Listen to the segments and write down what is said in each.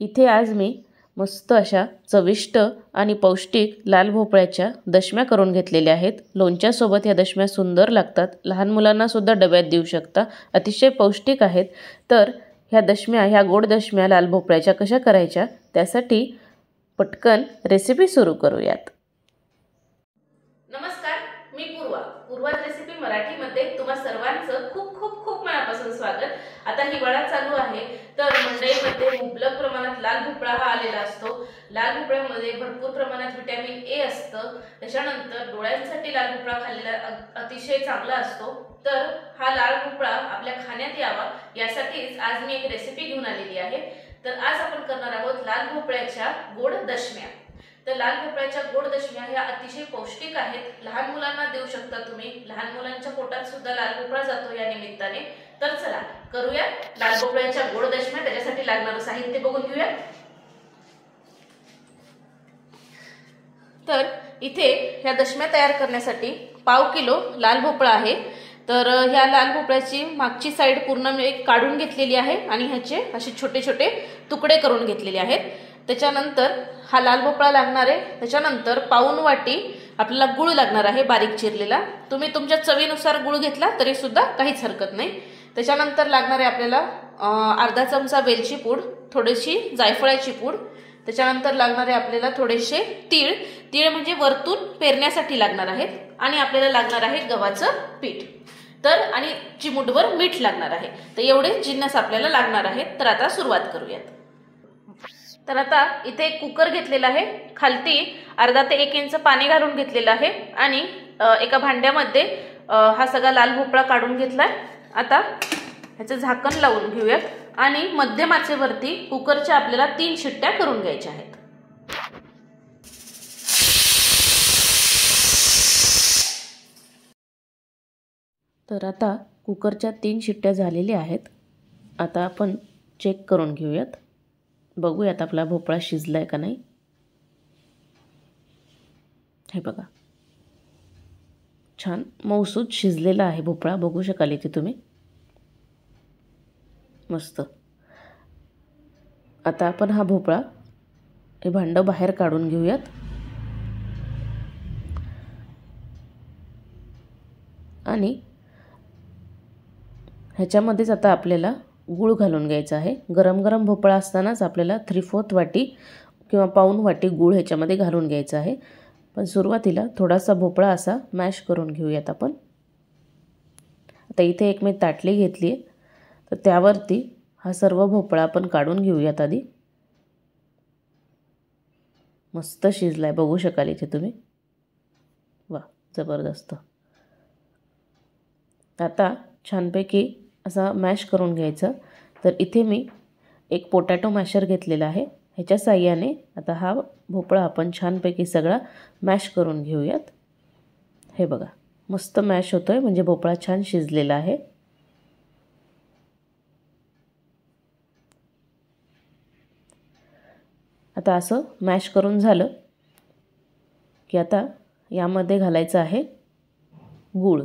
इथे आज मी मस्त अशा चविष्ट आणि पौष्टिक लाल भोपळ्याच्या दशम्या करून घेतलेल्या आहेत। लोणच्यासोबत या दशम्या सुंदर लागतात। लहान मुलांना सुद्धा डब्यात देऊ शकता। अतिशय पौष्टिक आहेत। तर ह्या दशम्या, ह्या गोड दशम्या लाल भोपळ्याच्या कशा करायच्या त्यासाठी पटकन रेसिपी सुरू करूयात। नमस्कार, मी पूर्वा रेसिपी मराठीमध्ये तुम्हा सर्वांचं खूप खूप खूप मनापासून स्वागत। आता हिवाळा चालू आहे तर मंडईमध्ये मुबलक प्रमाणात लाल भोपळा हा आलेला असतो। लाल भोपळ्यामध्ये भरपूर प्रमाणात व्हिटॅमिन ए असतं। त्याच्यानंतर डोळ्यांसाठी लाल भोपळा खाल्लेला अतिशय चांगला असतो। तर हा लाल भोपळा आपल्या खाण्यात यावा यासाठीच आज मी एक रेसिपी घेऊन आलेली आहे। तर आज आपण करणार आहोत लाल भोपळ्याच्या गोड दशम्या। तर लाल भोपळ्याच्या गोड दशम्या ह्या अतिशय पौष्टिक आहेत। लहान मुलांना देऊ शकता तुम्ही। लहान मुलांच्या पोटात सुद्धा लाल भोपळा जातो या निमित्ताने। तर चला करूया लाल भोपळ्याच्या गोड दशम्या। त्याच्यासाठी लागणारं साहित्य बघून घेऊया। तर इथे ह्या दशम्या तयार करण्यासाठी पाव किलो लाल भोपळा आहे। तर ह्या लाल भोपळ्याची मागची साइड पूर्ण मी काढून घेतलेली आहे आणि ह्याचे असे छोटे छोटे तुकडे करून घेतलेले आहेत। त्याच्यानंतर हा लाल भोपळा लागणार आहे। त्याच्यानंतर पाऊण वाटी आपल्याला गूळ लागणार आहे बारीक चिरलेला। तुम्ही तुमच्या चवीनुसार गूळ घेतला तरी सुद्धा काहीच हरकत नाही। त्याच्यानंतर लागणार आहे आपल्याला अर्धा चमचा वेलची पूड, थोडीशी जायफळाची पूड। त्याच्यानंतर लागणार आहे आपल्याला थोडेसे तीळ म्हणजे वरतून पेरण्यासाठी लागणार आहेत। आणि आपल्याला लागणार आहे गव्हाचं पीठ। तर आणि चिमूटभर मीठ लागणार आहे। तर एवढे जिन्नस आपल्याला लागणार आहेत। तर आता सुरुवात करूयात। तर आता इथे एक कुकर घेतलेला आहे। खालती अर्धा ते 1 इंच पाणी घालून घेतलेलं आहे आणि एका भांड्यामध्ये हा सगळा लाल भोपळा काढून घेतलाय। आता ह्याचं झाकण लावून घेऊयात आणि मध्यम आचेवरती कुकरच्या आपल्याला 3 शिट्ट्या करून घ्यायच्या आहेत। तर आता कुकरच्या 3 शिट्ट्या झालेल्या आहेत। आता आपण चेक करून घेऊयात। बघूयात आपला भोपळा शिजलाय का नाही। हे बघा, छान मऊसूत शिजलेला आहे भोपळा, बघू शकाल इथे तुम्ही। मस्त। आता आपण हा भोपळा हे भांडं बाहेर काढून घेऊयात आणि ह्याच्यामध्येच आता आपल्याला गूळ घालून घ्यायचा आहे। गरम भोपळा असतानाच आपल्याला 3/4 वाटी किंवा पाऊण वाटी गूळ ह्याच्यामध्ये घालून घ्यायचा आहे। पण सुरुवातीला थोडासा भोपळा असा मॅश करून घेऊयात आपण। आता इथे एक मी ताटली घेतली आहे, तर त्यावरती हा सर्व भोपळा आपण काढून घेऊयात आधी। मस्त शिजलाय, बघू शकाल इथे तुम्ही। वा, जबरदस्त। आता छानपैकी असा मॅश करून घ्यायचा। तर इथे मी एक पोटॅटो मॅशर घेतलेला आहे। ह्याच्या साहाय्याने आता हा भोपळा आपण छानपैकी सगळा मॅश करून घेऊयात। हे बघा, मस्त मॅश होतोय म्हणजे भोपळा छान शिजलेला आहे। आता असं मॅश करून झालं की आता यामध्ये घालायचं आहे गूळ।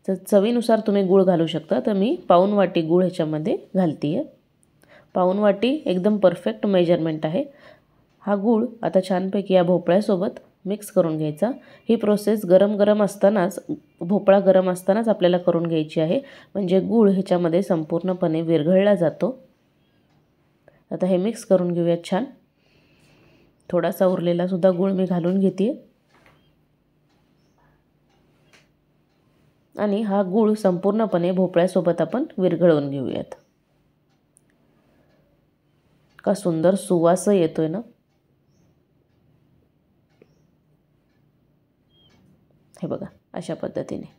तर चवीनुसार तुम्ही गूळ घालू शकता। तर मी पाऊण वाटी गूळ ह्याच्यामध्ये घालतीये। पाऊण वाटी एकदम परफेक्ट मेजरमेंट आहे। हा गूळ आता छानपैकी या भोपळ्यासोबत मिक्स करून घ्यायचा। ही प्रोसेस गरम असतानाच, भोपळा गरम असतानाच आपल्याला करून घ्यायची आहे, म्हणजे गूळ ह्याच्यामध्ये संपूर्णपणे विरघळला जातो। आता हे मिक्स करून घेऊयात छान। थोडासा उरलेला सुद्धा गूळ मी घालून घेते आणि हा गूळ संपूर्णपणे भोपळ्यासोबत आपण विरघळवून घेऊयात। का सुंदर सुवास येतोय ना। हे बघा, अशा पद्धतीने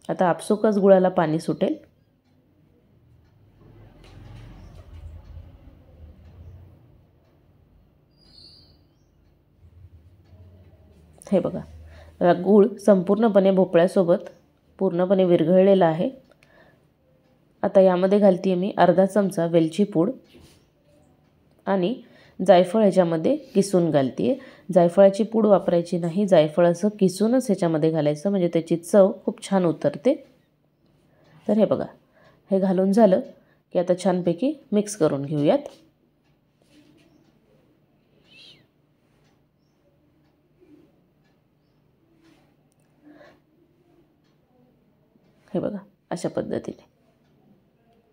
आता आपसुकच गुळाला पाणी सुटेल। हे बघा, गूळ संपूर्णपणे भोपळ्यासोबत पूर्णपणे विरघळलेला आहे। आता यामध्ये घालते मी अर्धा चमचा वेलची पूड आणि जायफळ ह्याच्यामध्ये किसून घालते। जायफळाची पूड वापरायची नाही, जायफळ असं किसूनच ह्याच्यामध्ये घालायचं, म्हणजे त्याची चव खूप छान उतरते। तर हे बघा, हे घालून झालं की आता छानपैकी मिक्स करून घेऊयात। हे बघा अशा पद्धतीने.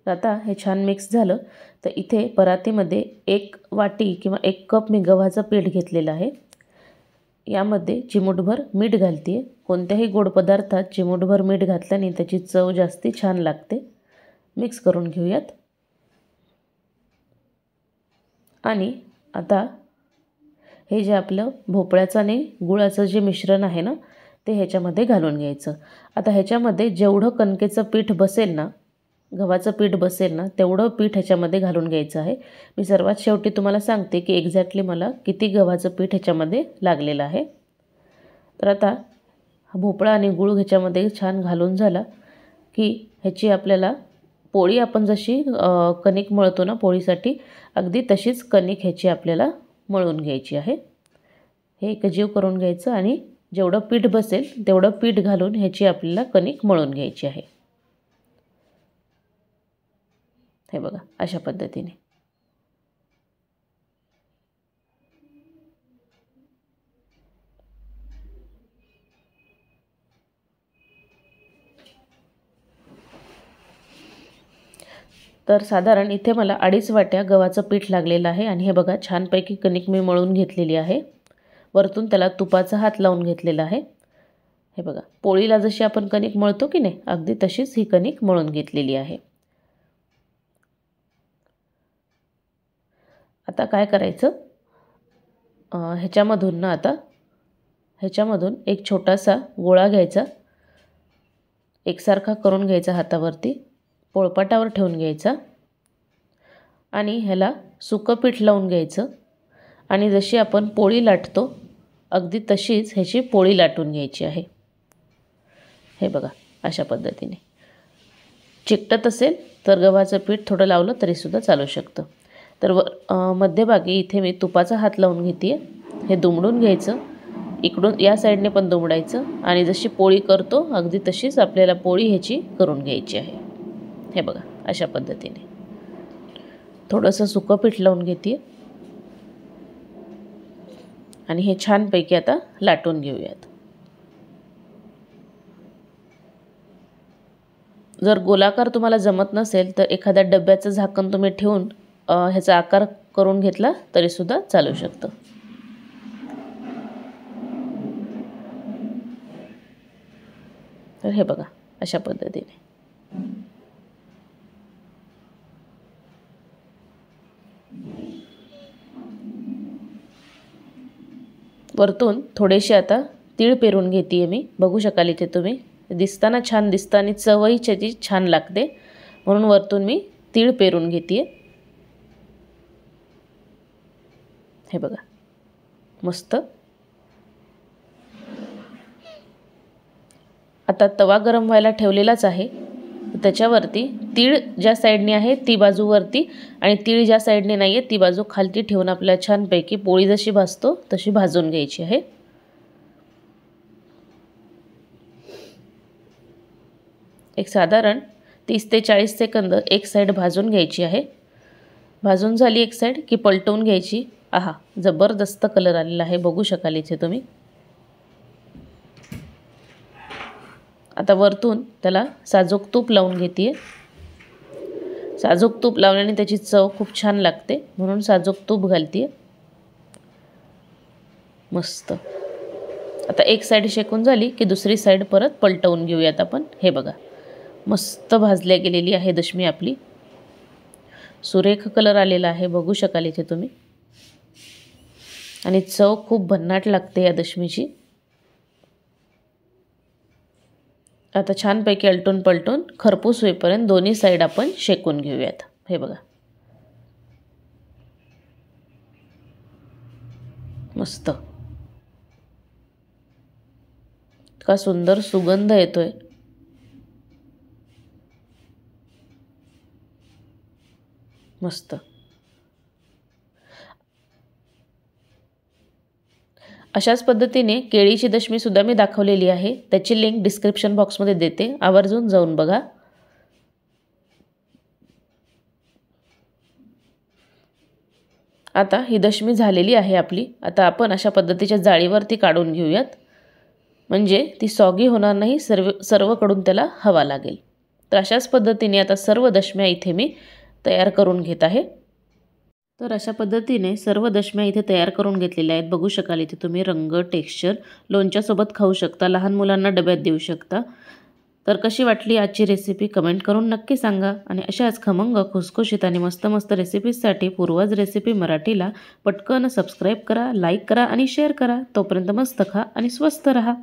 आता हे छान मिक्स झालं तर इथे परातीमध्ये 1 वाटी किंवा 1 कप मी गव्हाचं पीठ घेतलेलं आहे. यामध्ये चिमूटभर मीठ घालते आहे. कोणत्याही गोड पदार्थात चिमूटभर मीठ घातल्याने त्याची चव जास्ती छान लागते. मिक्स करून घेऊयात. आणि आता हे जे आपलं भोपळ्याचं आणि गुळाचं जे मिश्रण आहे ना ते ह्याच्यामध्ये घालून घ्यायचं. आता ह्याच्यामध्ये जेवढं कणकेचं पीठ बसेल ना, गव्हाचं पीठ बसेल ना तेवढं पीठ ह्याच्यामध्ये घालून घ्यायचं आहे. मी सर्वात शेवटी तुम्हाला सांगते की एक्झॅक्टली मला किती गव्हाचं पीठ ह्याच्यामध्ये लागलेलं आहे. तर आता भोपळा आणि गुळ ह्याच्यामध्ये छान घालून झाला की ह्याची आपल्याला पोळी आपण जशी कणिक मळतो ना पोळीसाठी अगदी तशीच कणिक ह्याची आपल्याला मळून घ्यायची आहे. हे एकजीव करून घ्यायचं आणि जेवढं पीठ बसेल तेवढं पीठ घालून ह्याची आपल्याला कणिक मळून घ्यायची आहे. हे बघा अशा पद्धतीने. तर साधारण इथे मला 2.5 वाट्या गव्हाचं पीठ लागलेलं आहे. आणि हे बघा छानपैकी कणिक मी मळून घेतलेली आहे. वरतून त्याला तुपाचा हात लावून घेतलेला आहे. हे बघा पोळीला जशी आपण कणिक मळतो की नाही अगदी तशीच ही कणिक मळून घेतलेली आहे. आता काय करायचं, ह्याच्यामधून एक छोटासा गोळा घ्यायचा, एकसारखा करून घ्यायचा हातावरती, पोळपाटावर ठेवून घ्यायचा आणि ह्याला सुकं पीठ लावून घ्यायचं. आणि जशी आपण पोळी लाटतो अगदी तशीच ह्याची पोळी लाटून घ्यायची आहे. हे बघा अशा पद्धतीने. चिकटत असेल तर गव्हाचं पीठ थोडं लावलं तरीसुद्धा चालू शकतं. तर मध्यभागी इथे मी तुपाचा हात लावून घेते आहे. हे दुमडून घ्यायचं, इकडून या साईडने पण दुमडायचं आणि जशी पोळी करतो अगदी तशीच आपल्याला पोळी ह्याची करून घ्यायची आहे. हे बघा अशा पद्धतीने. थोडंसं सुकं पीठ लावून घेते आणि हे छानपैकी आता लाटून घेऊयात. जर गोलाकार तुम्हाला जमत नसेल तर एखाद्या डब्याचं झाकण तुम्ही ठेवून ह्याचा आकार करून घेतला तरीसुद्धा चालू शकतं. तर हे बघा अशा पद्धतीने. वरतून थोडेसे आता तीळ पेरून घेते मी. बघू शकाल इथे तुम्ही, दिसताना छान दिसतं आणि चवही त्याची छान लागते म्हणून वरतून मी तीळ पेरून घेते. हे बघा मस्त. आता तवा गरम व्हायला ठेवलेलाच आहे. त्याच्यावरती तीळ ज्या साईडने आहे ती बाजू वरती आणि तीळ ज्या साईडने नाही आहे ती बाजू खालती ठेवून आपल्याला छानपैकी पोळी जशी भाजतो तशी भाजून घ्यायची आहे. एक साधारण 30 ते 40 सेकंद एक साईड भाजून घ्यायची आहे. भाजून झाली एक साईड की पलटवून घ्यायची. आहा जबरदस्त कलर आलेला आहे, बघू शकाल इथे तुम्ही. आता वरतून त्याला साजूक तूप लावून घेते. साजूक तूप लावल्याने त्याची चव खूप छान लागते म्हणून साजूक तूप घालते. मस्त. आता एक साईड शेकून झाली की दुसरी साईड परत पलटवून घेऊयात आपण. हे बघा मस्त भाजल्या गेलेली आहे दशमी आपली. सुरेख कलर आलेला आहे, बघू शकाल इथे तुम्ही. आणि चव खूप भन्नाट लागते या दशमीची. आता छानपैकी अलटून पलटून खरपूस होईपर्यंत दोन्ही साईड आपण शेकून घेऊयात. हे बघा मस्त. का सुंदर सुगंध येतोय. मस्त. अशाच पद्धतीने केळीची दशमी सुद्धा मी दाखवलेली आहे. त्याची लिंक डिस्क्रिप्शन बॉक्समध्ये देते, आवर्जून जाऊन बघा. आता ही दशमी झालेली आहे आपली. आता आपण अशा पद्धतीच्या जाळीवरती काढून घेऊयात. म्हणजे ती सॉगी होणार नाही, सर्वकडून त्याला हवा लागेल. तर अशाच पद्धतीने आता सर्व दशम्या इथे मी तयार करून घेत आहे. तर अशा पद्धतीने सर्व दशम्या इथे तयार करून घेतलेल्या आहेत. बघू शकाल इथे तुम्ही रंग, टेक्स्चर लोणच्यासोबत खाऊ शकता, लहान मुलांना डब्यात देऊ शकता. तर कशी वाटली आजची रेसिपी कमेंट करून नक्की सांगा. आणि अशाच खमंग, खुसखुशीत आणि मस्त मस्त रेसिपीजसाठी पूर्वज रेसिपी मराठीला पटकन सबस्क्राईब करा, लाईक करा आणि शेअर करा. तोपर्यंत मस्त खा आणि स्वस्त रहा.